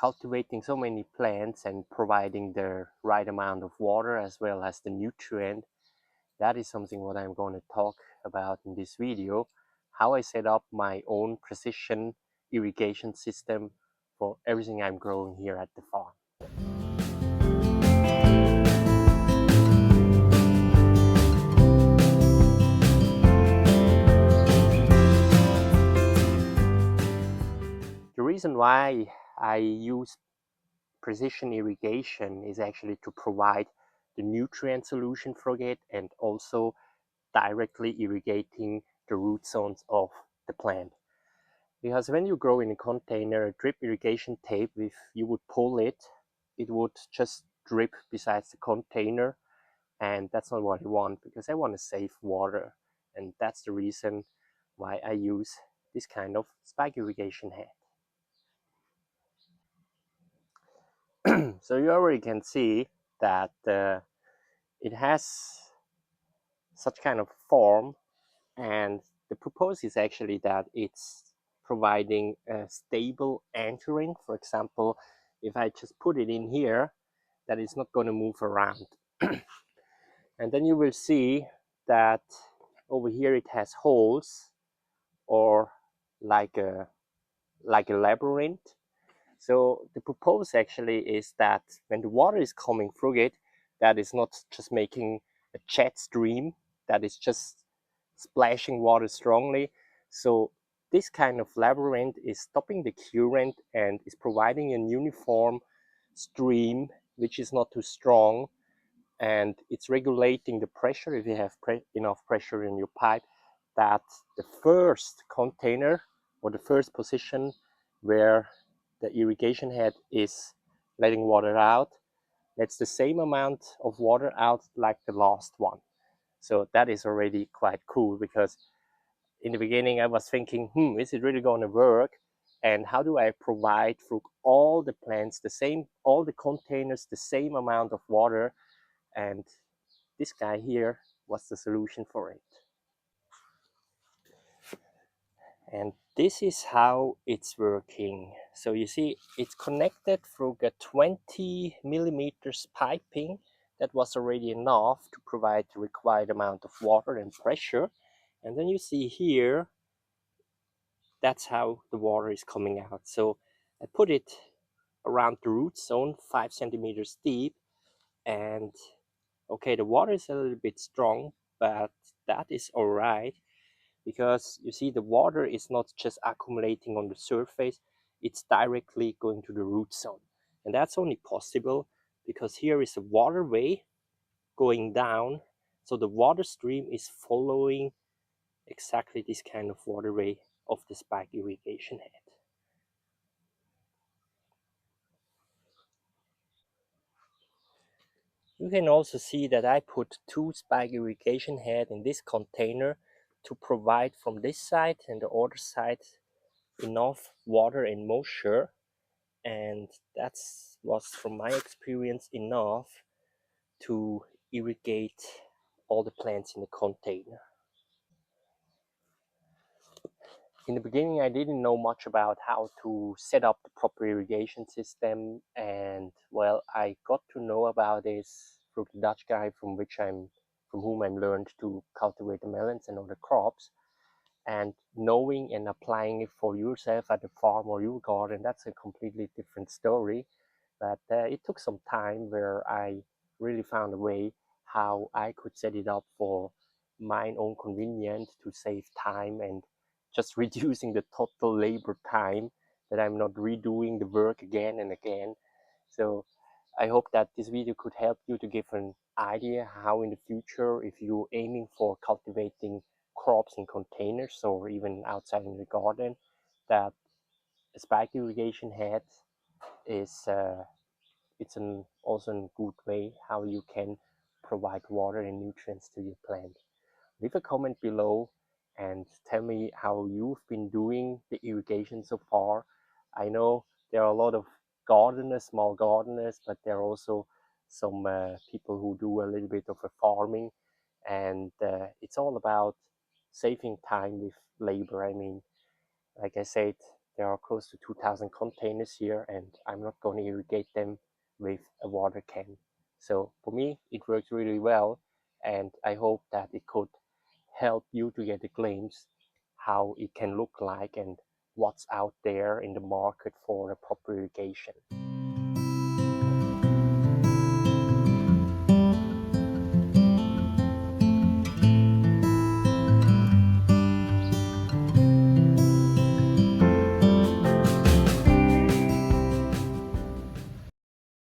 cultivating so many plants and providing the right amount of water as well as the nutrient, that is something what I'm going to talk about in this video, how I set up my own precision irrigation system for everything I'm growing here at the farm. The reason why I use precision irrigation is actually to provide the nutrient solution for it and also directly irrigating the root zones of the plant. Because when you grow in a container, a drip irrigation tape, if you would pull it, it would just drip besides the container, and that's not what I want, because I want to save water, and that's the reason why I use this kind of spike irrigation head. So you already can see that it has such kind of form, and the purpose is actually that it's providing a stable anchoring. For example, if I just put it in here, that it's not going to move around. And then you will see that over here it has holes, or like a labyrinth. So the purpose actually is that when the water is coming through it, that is not just making a jet stream, that is just splashing water strongly. So this kind of labyrinth is stopping the current and is providing a uniform stream which is not too strong, and it's regulating the pressure. If you have enough pressure in your pipe, that the first container or the first position where the irrigation head is letting water out, that's the same amount of water out like the last one. So that is already quite cool, because in the beginning I was thinking, is it really going to work? And how do I provide through all the plants the same, all the containers, the same amount of water? And this guy here was the solution for it. And this is how it's working. So you see, it's connected through a 20 millimeters piping that was already enough to provide the required amount of water and pressure. And then you see here, that's how the water is coming out. So I put it around the root zone, 5 centimeters deep. And okay, the water is a little bit strong, but that is all right, because you see the water is not just accumulating on the surface, it's directly going to the root zone. And that's only possible because here is a waterway going down, so the water stream is following exactly this kind of waterway of the spike irrigation head. You can also see that I put 2 spike irrigation head in this container to provide from this side and the other side enough water and moisture, and that was, from my experience, enough to irrigate all the plants in the container. In the beginning I didn't know much about how to set up the proper irrigation system, and well, I got to know about this through the Dutch guy from whom I learned to cultivate the melons and other crops. And knowing and applying it for yourself at the farm or your garden, that's a completely different story. But it took some time where I really found a way how I could set it up for my own convenience to save time and just reducing the total labor time, that I'm not redoing the work again and again. So I hope that this video could help you to give an idea how in the future, if you're aiming for cultivating crops in containers or even outside in the garden, that a spike irrigation head is it's also a good way how you can provide water and nutrients to your plant. Leave a comment below and tell me how you've been doing the irrigation so far. I know there are a lot of gardeners, small gardeners, but there are also some people who do a little bit of a farming, and it's all about saving time with labor. I mean, like I said, there are close to 2,000 containers here, and I'm not going to irrigate them with a water can. So for me, it works really well, and I hope that it could help you to get a glimpse how it can look like and what's out there in the market for a proper irrigation.